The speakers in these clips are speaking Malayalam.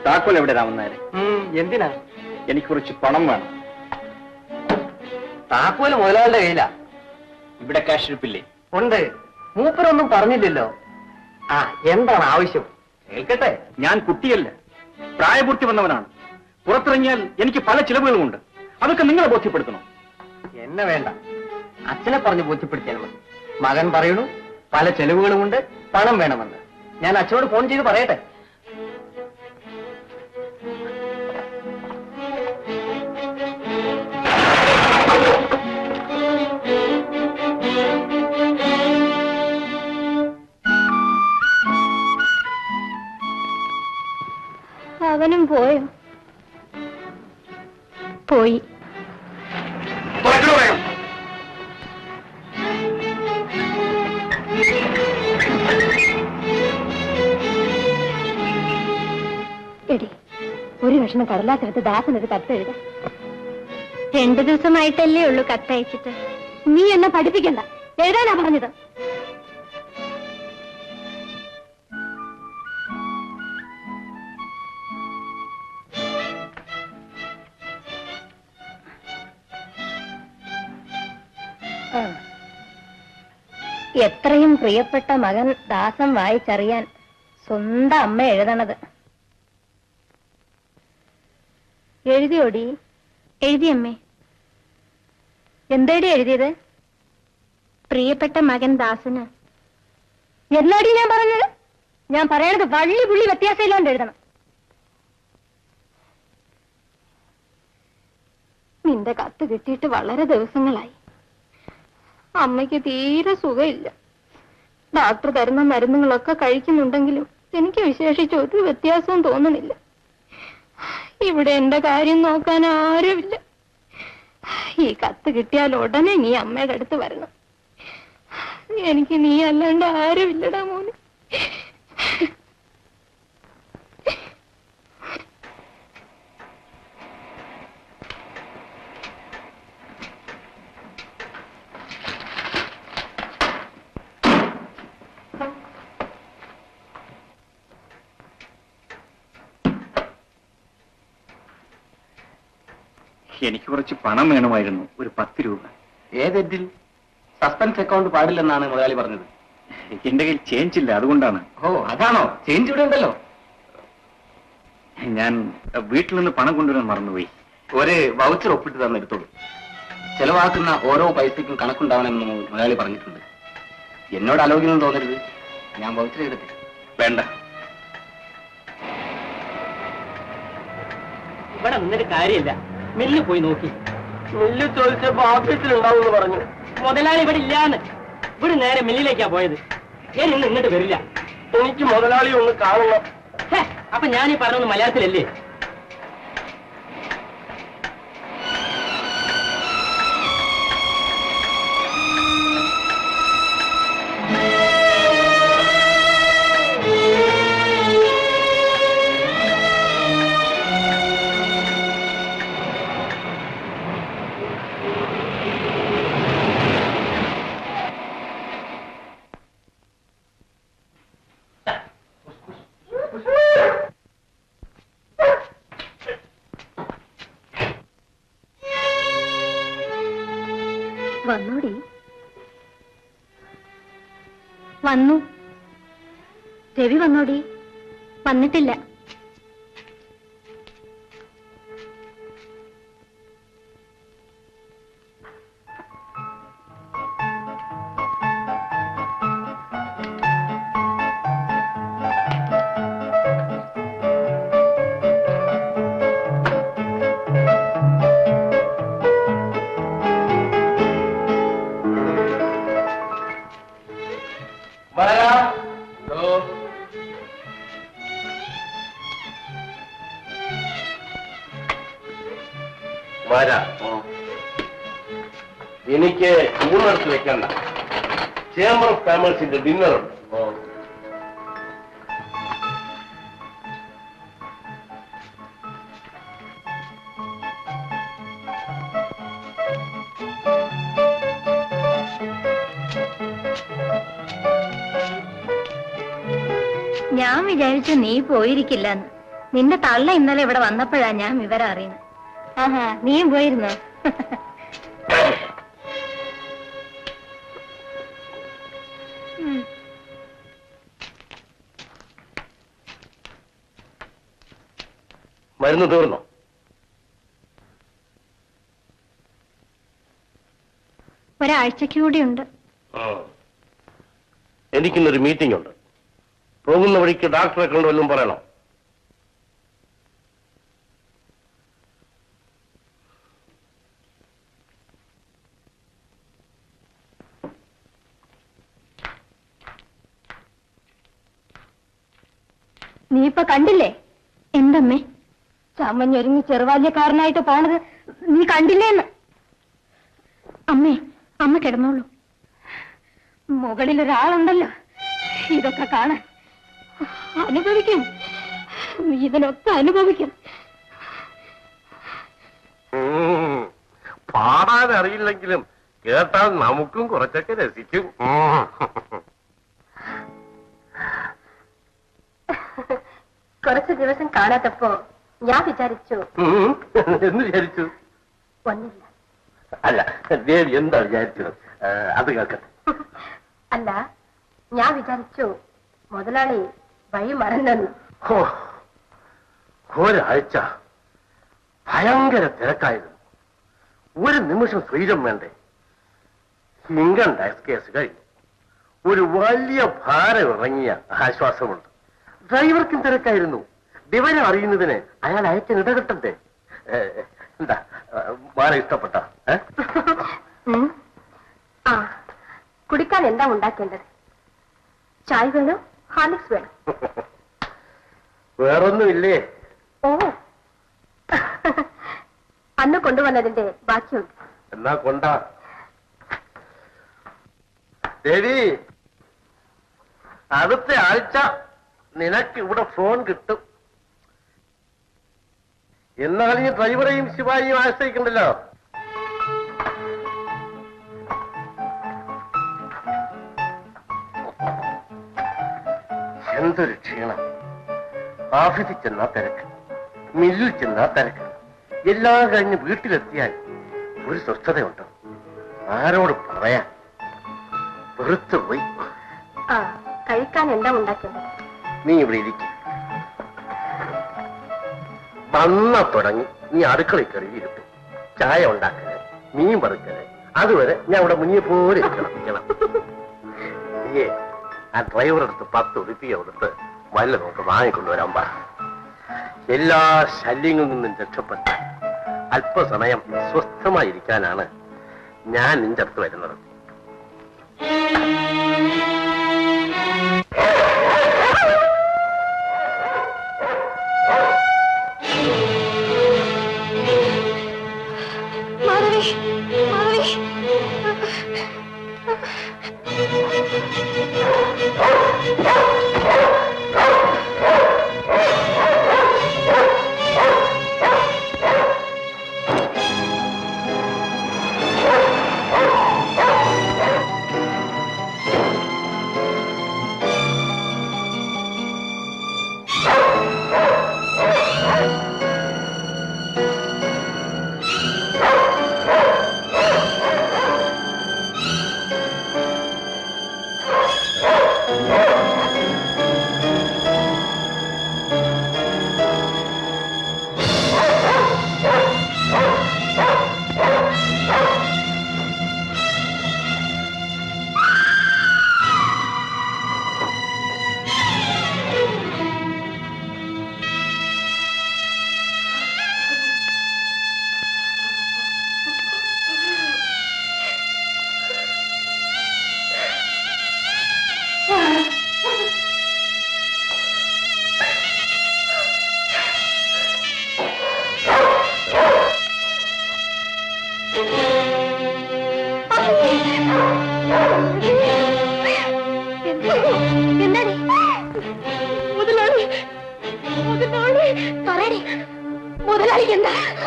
താക്കോൽ എവിടെ രാമനായരെ? എന്തിനാ? എനിക്ക് കുറച്ച് പണം വേണം. താക്കോല് മുതലാളിയുടെ കയ്യിലാ. ഇവിടെ ക്യാഷ് ഇരിപ്പില്ലേ? ഉണ്ട്. മൂപ്പരൊന്നും പറഞ്ഞില്ലല്ലോ. ആ, എന്താണ് ആവശ്യം? കേൾക്കട്ടെ. ഞാൻ കുട്ടിയല്ല, പ്രായപൂർത്തി വന്നവനാണ്. പുറത്തിറങ്ങിയാൽ എനിക്ക് പല ചിലവുകളുമുണ്ട്. അതൊക്കെ നിങ്ങളെ ബോധ്യപ്പെടുത്തണം. എന്നെ വേണ്ട, അച്ഛനെ പറഞ്ഞ് ബോധ്യപ്പെടുത്തിയാൽ മതി. മകൻ പറയണു പല ചെലവുകളുമുണ്ട്, പണം വേണമെന്ന്. ഞാൻ അച്ഛനോട് ഫോൺ ചെയ്ത് പറയട്ടെ. അവനും പോയോ? പോയി. എടി, ഒരു കഷ്ണം കടലാസെടുത്ത് ദാസനൊരു കത്ത് എഴുതാം. 2 ദിവസമായിട്ടല്ലേ ഉള്ളൂ കത്തയച്ചിട്ട്. നീ എന്നെ പഠിപ്പിക്കണ്ട, എഴുതാനാ പറഞ്ഞത്. എത്രയും പ്രിയപ്പെട്ട മകൻ ദാസം വായിച്ചറിയാൻ സ്വന്തം അമ്മ എഴുതണത്. എഴുതിയോടി? എഴുതിയമ്മേ. എന്തേടി എഴുതിയത്? പ്രിയപ്പെട്ട മകൻ ദാസന്. എന്നാടി ഞാൻ പറഞ്ഞത്? ഞാൻ പറയണത് വള്ളി പുള്ളി വ്യത്യാസമില്ലാണ്ട് എഴുതണം. നിന്റെ കത്ത് കിട്ടിയിട്ട് വളരെ ദിവസങ്ങളായി. അമ്മയ്ക്ക് തീരെ സുഖമില്ല. ഡോക്ടർ തരുന്ന മരുന്നുകളൊക്കെ കഴിക്കുന്നുണ്ടെങ്കിലും എനിക്ക് വിശേഷിച്ച് ഒരു വ്യത്യാസവും തോന്നുന്നില്ല. ഇവിടെ എന്റെ കാര്യം നോക്കാൻ ആരുമില്ല. ഈ കത്ത് കിട്ടിയാൽ ഉടനെ നീ അമ്മയുടെ അടുത്ത് വരണം. എനിക്ക് നീ അല്ലാണ്ട് ആരുമില്ലടാ മോനെ. എനിക്ക് കുറച്ച് പണം വേണമായിരുന്നു, ഒരു 10 രൂപ. ഏതെറ്റിൽ? സസ്പെൻസ് അക്കൗണ്ട് പാടില്ലെന്നാണ് മുതലാളി പറഞ്ഞത്. എന്റെ കയ്യിൽ ചേഞ്ച് ഇല്ല, അതുകൊണ്ടാണ്. ഓ, അതാണോ? ചേഞ്ച് ഇവിടെ ഉണ്ടല്ലോ. ഞാൻ വീട്ടിൽ നിന്ന് പണം കൊണ്ടുവരാൻ മറന്നുപോയി. ഒരു വൗച്ചർ ഒപ്പിട്ട് തന്നെടുത്തോളൂ. ചെലവാക്കുന്ന ഓരോ പൈസയ്ക്കും കണക്കുണ്ടാവണമെന്ന് മുതലാളി പറഞ്ഞിട്ടുണ്ട്. എന്നോട് ആലോചിക്കുന്നു തോന്നരുത്. ഞാൻ വൗച്ചർ എടുത്ത്. വേണ്ട. ഇവിടെ നിന്നൊരു കാര്യമില്ല. മില്ല് പോയി നോക്കി. മില്ല് ചോദിച്ചപ്പോ ഓഫീസിലുണ്ടാവും എന്ന് പറഞ്ഞു. മുതലാളി ഇവിടെ ഇല്ലാന്ന്. ഇവിടെ നേരെ മില്ലിലേക്കാ പോയത്. ഞാൻ ഇന്ന് ഇങ്ങോട്ട് വരില്ല. എനിക്ക് മുതലാളി ഒന്ന് കാണണം. അപ്പൊ ഞാനീ പറഞ്ഞൊന്ന് മലയാളത്തിലല്ലേ? വന്നോടി. വന്നു. രവി വന്നോടി? വന്നിട്ടില്ല. എനിക്ക് ഊണെടുത്ത് വെക്കണ്ട. ചേംബർ ഓഫ് കോമേഴ്സിന്റെ ഡിന്നറുണ്ട്. ഞാൻ വിചാരിച്ചു നീ പോയിരിക്കില്ലെന്ന്. നിന്റെ തള്ള ഇന്നലെ ഇവിടെ വന്നപ്പോഴാ ഞാൻ വിവരം അറിയുന്നത്. ആഹാ, നീയും പോയിരുന്നോ? മരുന്ന് തീർന്നോ? ഒരാഴ്ചക്ക് കൂടിയുണ്ട്. എനിക്കിന്നൊരു മീറ്റിംഗ് ഉണ്ട്. പോകുന്ന വഴിക്ക് ഡോക്ടറെ കൊണ്ട് വല്ലതും പറയണോ? നീ ഇപ്പൊ കണ്ടില്ലേ എന്തമ്മേ ചമഞ്ഞൊരുങ്ങി ചെറുവാല്യക്കാരനായിട്ട് പോണത്? നീ കണ്ടില്ലേന്ന്? അമ്മേ, അമ്മ കിടന്നോളൂ. മുകളിൽ ഒരാളുണ്ടല്ലോ ഇതൊക്കെ കാണാൻ. അനുഭവിക്കും, ഇതിനൊക്കെ അനുഭവിക്കും. പാടാൻ അറിയില്ലെങ്കിലും കേട്ടാൽ നമുക്കും കുറച്ചൊക്കെ രസിക്കും. കുറച്ചു ദിവസം കാണാത്തപ്പോ ഞാൻ വിചാരിച്ചു. എന്ന് വിചാരിച്ചു? ഒന്നില്ല. അല്ല, ദേവി എന്താ വിചാരിച്ചത്? അത് കേൾക്കട്ടെ. അല്ല, ഞാൻ വിചാരിച്ചു മുതലാളി വഴി മറന്നു. ഒരാഴ്ച ഭയങ്കര തിരക്കായിരുന്നു. ഒരു നിമിഷം സ്വൈരം വേണ്ടേ? ഇൻകം ടാക്സ് കേസ് കഴിഞ്ഞു. ഒരു വലിയ ഭാരം ഇറങ്ങിയ ആശ്വാസമുണ്ട്. ഡ്രൈവർക്കും തിരക്കായിരുന്നു. വിവരം അറിയുന്നതിന് അയാൾ അയക്കാൻ ഇടകിട്ടണ്ടേ? എന്താ വളരെ ഇഷ്ടപ്പെട്ട? ആ, കുടിക്കാൻ എന്താ ഉണ്ടാക്കേണ്ടത്? ചായ വേണോ, ഹാർലിക്സ് വേണോ? വേറൊന്നുമില്ലേ? ഓ, അന്ന് കൊണ്ടുവന്നതിന്റെ ബാക്കിയുണ്ട്. എന്നാ കൊണ്ടാ. ദേവി, അടുത്ത ആഴ്ച നിനക്ക് ഇവിടെ ഫോൺ കിട്ടും. എന്നാലും ഈ ഡ്രൈവറെയും ശിവായിയും ആശ്രയിക്കണ്ടല്ലോ. എന്തൊരു ക്ഷീണം. ഓഫീസിൽ ചെന്നാ തിരക്ക്, മില്ലിൽ ചെന്നാ തിരക്ക്. എല്ലാം കഴിഞ്ഞ് വീട്ടിലെത്തിയാൽ ഒരു സ്വസ്ഥതയുണ്ടോ? ആരോട് പറയാൻ? വെറുത്തുപോയി. കഴിക്കാൻ എന്താ ഉണ്ടാക്കേണ്ടത്? നീ ഇവിടെ ഇരിക്കും. വന്ന തുടങ്ങി നീ അടുക്കളയിൽ കയറി ഇരുത്തും. ചായ ഉണ്ടാക്കല്, മീൻ വറുക്കല്, അതുവരെ ഞാൻ ഇവിടെ മുന്നിയെ പോലെ ഇരിക്കണം. നീയേ ആ ഡ്രൈവറെടുത്ത് 10 ഉറുപ്പിക കൊടുത്ത് വല്ല നോക്ക് വാങ്ങിക്കൊണ്ടുവരാൻ പറ. എല്ലാ ശല്യങ്ങളിൽ നിന്നും രക്ഷപ്പെട്ട് അല്പസമയം സ്വസ്ഥമായിരിക്കാനാണ് ഞാൻ നിന്റെ അടുത്ത് വരുന്നത്.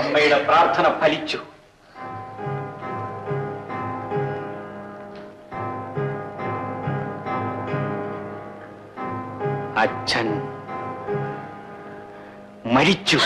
അമ്മയുടെ പ്രാർത്ഥന ഫലിച്ചു. അച്ഛൻ മരിച്ചു.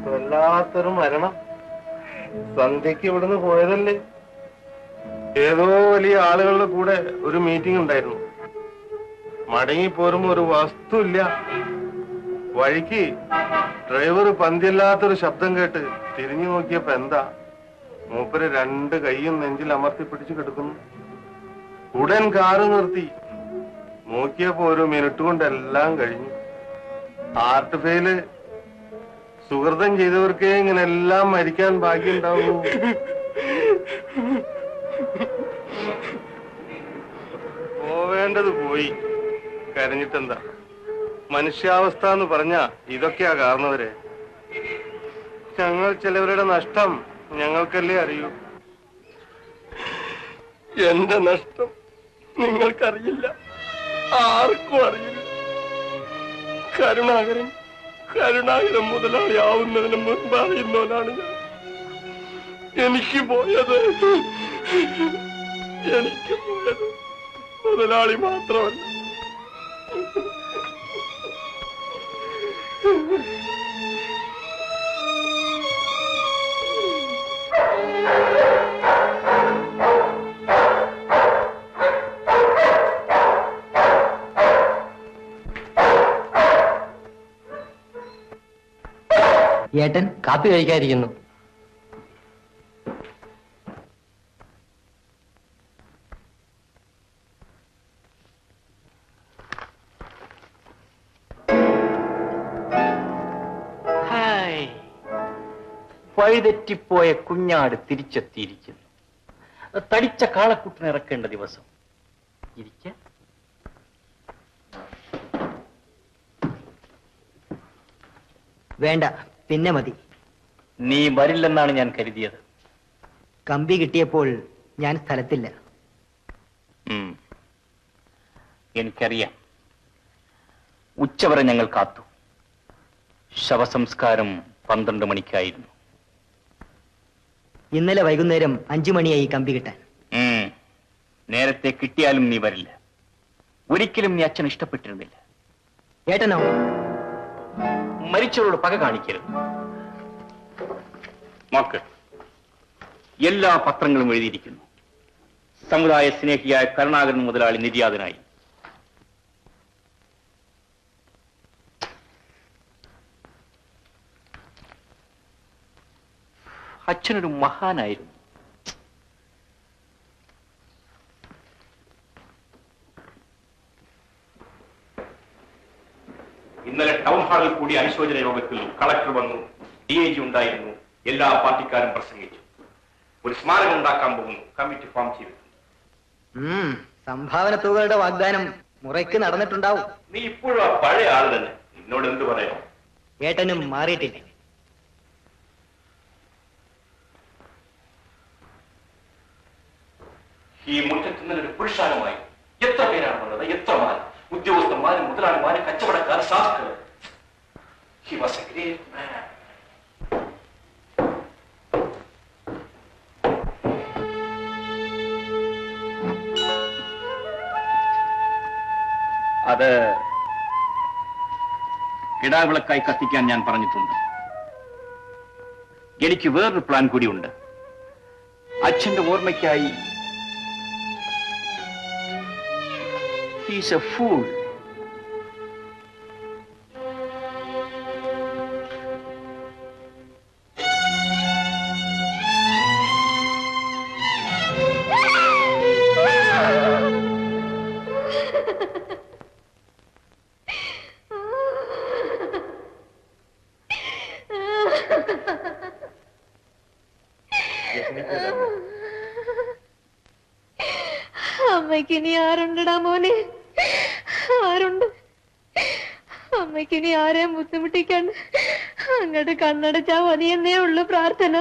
വല്ലാത്തൊരു മരണം. സന്ധ്യക്ക് ഇവിടുന്ന് പോയതല്ലേ. ഏതോ വലിയ ആളുകളുടെ കൂടെ ഒരു മീറ്റിംഗ് ഉണ്ടായിരുന്നു. മടങ്ങി പോരുമ്പോ ഒരു വസ്തുല്ല. വഴിക്ക് ഡ്രൈവർ പന്തിയല്ലാത്തൊരു ശബ്ദം കേട്ട് തിരിഞ്ഞു നോക്കിയപ്പോ എന്താ, മൂപ്പര് 2 കൈയും നെഞ്ചിൽ അമർത്തി പിടിച്ചു കിടക്കുന്നു. ഉടൻ കാറ് നിർത്തി. നോക്കിയപ്പോ ഒരു മിനിറ്റ് കൊണ്ട് എല്ലാം കഴിഞ്ഞു. Heart fail. സുഹൃതം ചെയ്തവർക്കേ ഇങ്ങനെ എല്ലാം മരിക്കാൻ ഭാഗ്യമുണ്ടാവൂ. പോവേണ്ടത് പോയി, കരഞ്ഞിട്ടെന്താ. മനുഷ്യാവസ്ഥ എന്ന് പറഞ്ഞാ ഇതൊക്കെയാ കാരണവരെ. ഞങ്ങൾ ചിലവരുടെ നഷ്ടം ഞങ്ങൾക്കല്ലേ അറിയൂ. എന്റെ നഷ്ടം നിങ്ങൾക്കറിയില്ല, ആർക്കും അറിയില്ല. കരുണാകരൻ മുതലാളിയാവുന്നതിന് മുൻപ് അറിയുന്നവനാണ് ഞാൻ. എനിക്ക് പോയത് മുതലാളി മാത്രമല്ല. ഏട്ടൻ കാപ്പി കഴിക്കാതിരിക്കുന്നു. വഴിതെറ്റിപ്പോയ കുഞ്ഞാട് തിരിച്ചെത്തിയിരിക്കുന്നു. തടിച്ച കാളക്കുട്ടിനെ ഇറക്കേണ്ട ദിവസം. ഇരിക്ക. വേണ്ട, പിന്നെ മതി. നീ വരില്ലെന്നാണ് ഞാൻ കരുതിയത്. കമ്പി കിട്ടിയപ്പോൾ ഞാൻ സ്ഥലത്തില്ല. എനിക്കറിയാം. ഉച്ചവരെ ഞങ്ങൾ കാത്തു. ശവസംസ്കാരം 12 മണിക്കായിരുന്നു. ഇന്നലെ വൈകുന്നേരം 5 മണിയായി കമ്പി കിട്ടാൻ. നേരത്തെ കിട്ടിയാലും നീ വരില്ല. ഒരിക്കലും നീ അച്ഛൻ ഇഷ്ടപ്പെട്ടിരുന്നില്ല. ഏട്ടനോ? മരിച്ചവരോട് പക കാണിക്കരുത്. നോക്ക്, എല്ലാ പത്രങ്ങളും എഴുതിയിരിക്കുന്നു. സമുദായ സ്നേഹിയായ കരുണാകരൻ മുതലാളി നിര്യാതനായി. അച്ഛനൊരു മഹാനായിരുന്നു. ഇന്നലെ ടൗൺ ഹാളിൽ കൂടിയ അനുശോചന യോഗത്തിൽ കളക്ടർ വന്നു, DIG ഉണ്ടായിരുന്നു, എല്ലാ പാർട്ടിക്കാരും പ്രസംഗിച്ചു. ഒരു സ്മാരകം ഉണ്ടാക്കാൻ പോകുന്നു, കമ്മിറ്റി ഫോം ചെയ്തിട്ടുണ്ട്. സംഭാവന തുകകളുടെ വാഗ്ദാനം മുറയ്ക്ക് നടന്നിട്ടുണ്ടാവും. നീ ഇപ്പോഴും ആ പഴയ ആൾ തന്നെ. എന്നോട് എന്ത് പറയാം? ഏട്ടനും മാറിയിട്ടില്ല. ഈ മുറ്റത്ത് നിന്നൊരു പുരുഷാരമായി എത്ര പേരാണ് വന്നത്? എത്രമാർ ഉദ്യോഗസ്ഥന്മാരും മുതലാളിമാരും കച്ചവടക്കാർ, സാധുക്കൾ. He was a great man. അത് കിടാവിളക്കായി കത്തിക്കാൻ ഞാൻ പറഞ്ഞിട്ടുണ്ട്. എനിക്ക് വേറൊരു പ്ലാൻ കൂടിയുണ്ട്. അച്ഛന്റെ ഓർമ്മയ്ക്കായി He's a fool. അമ്മയ്ക്കിനി ആരുണ്ടടാ മോനെ? ആരുണ്ട്? അമ്മയ്ക്കിനി ആരെയും ബുദ്ധിമുട്ടിക്കാണ്ട് അങ്ങോട്ട് കണ്ണടച്ചാ മതിയെന്നേ ഉള്ളു പ്രാർത്ഥന.